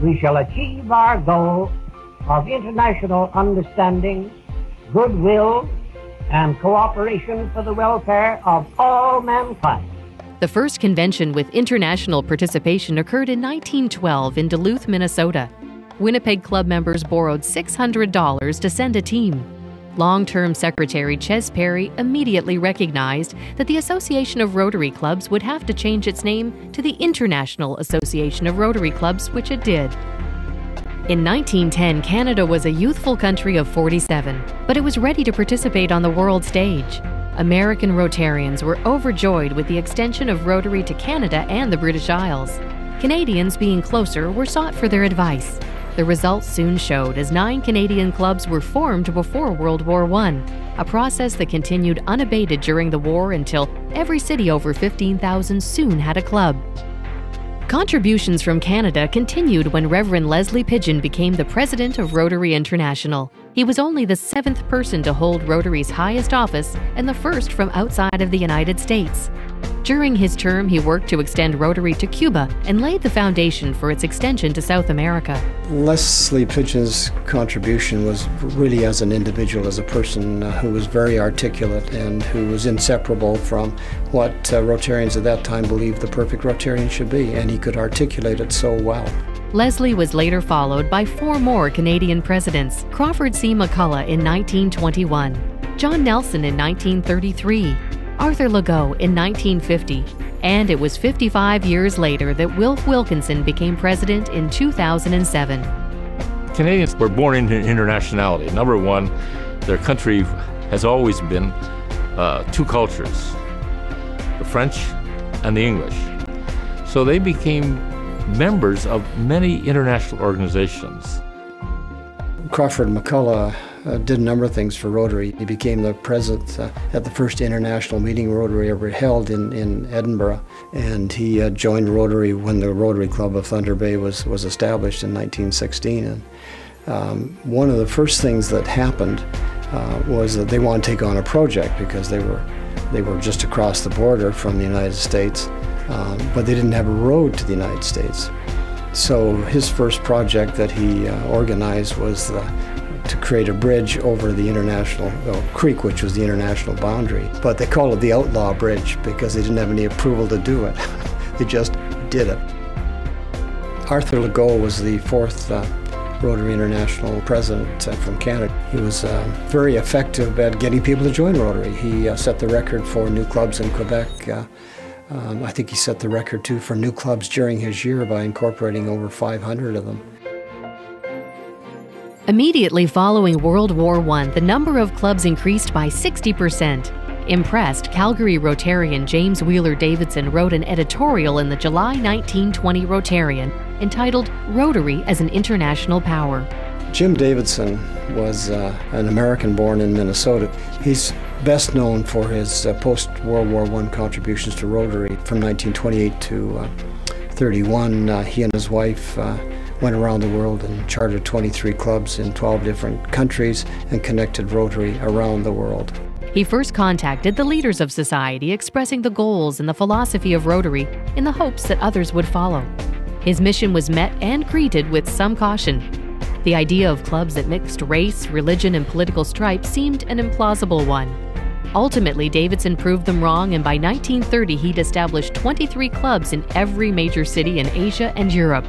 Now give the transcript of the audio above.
we shall achieve our goal of international understanding, goodwill, and cooperation for the welfare of all mankind. The first convention with international participation occurred in 1912 in Duluth, Minnesota. Winnipeg Club members borrowed $600 to send a team. Long-term Secretary Ches Perry immediately recognized that the Association of Rotary Clubs would have to change its name to the International Association of Rotary Clubs, which it did. In 1910, Canada was a youthful country of 47, but it was ready to participate on the world stage. American Rotarians were overjoyed with the extension of Rotary to Canada and the British Isles. Canadians, being closer, were sought for their advice. The results soon showed as 9 Canadian clubs were formed before World War I, a process that continued unabated during the war until every city over 15,000 soon had a club. Contributions from Canada continued when Reverend Leslie Pigeon became the president of Rotary International. He was only the 7th person to hold Rotary's highest office and the first from outside of the United States. During his term, he worked to extend Rotary to Cuba and laid the foundation for its extension to South America. Leslie Pigeon's contribution was really as an individual, as a person who was very articulate and who was inseparable from what Rotarians at that time believed the perfect Rotarian should be, and he could articulate it so well. Leslie was later followed by 4 more Canadian presidents: Crawford C. McCulloch in 1921, John Nelson in 1933, Arthur Legault in 1950, and it was 55 years later that Wilf Wilkinson became president in 2007. Canadians were born into internationality. Number one, their country has always been 2 cultures, the French and the English. So they became members of many international organizations. Crawford McCulloch did a number of things for Rotary. He became the president at the first international meeting Rotary ever held in Edinburgh, and he joined Rotary when the Rotary Club of Thunder Bay was established in 1916. And one of the first things that happened was that they wanted to take on a project because they were just across the border from the United States, but they didn't have a road to the United States. So his first project that he organized was to create a bridge over the international creek, which was the international boundary. But they called it the Outlaw Bridge because they didn't have any approval to do it. They just did it. Arthur Legault was the 4th Rotary International president from Canada. He was very effective at getting people to join Rotary. He set the record for new clubs in Quebec. I think he set the record too for new clubs during his year by incorporating over 500 of them. Immediately following World War I, the number of clubs increased by 60%. Impressed, Calgary Rotarian James Wheeler Davidson wrote an editorial in the July 1920 Rotarian entitled "Rotary as an International Power." Jim Davidson was an American born in Minnesota. He's best known for his post-World War I contributions to Rotary. From 1928 to 31, he and his wife went around the world and chartered 23 clubs in 12 different countries and connected Rotary around the world. He first contacted the leaders of society, expressing the goals and the philosophy of Rotary in the hopes that others would follow. His mission was met and greeted with some caution. The idea of clubs that mixed race, religion, and political stripes seemed an implausible one. Ultimately, Davidson proved them wrong, and by 1930 he'd established 23 clubs in every major city in Asia and Europe.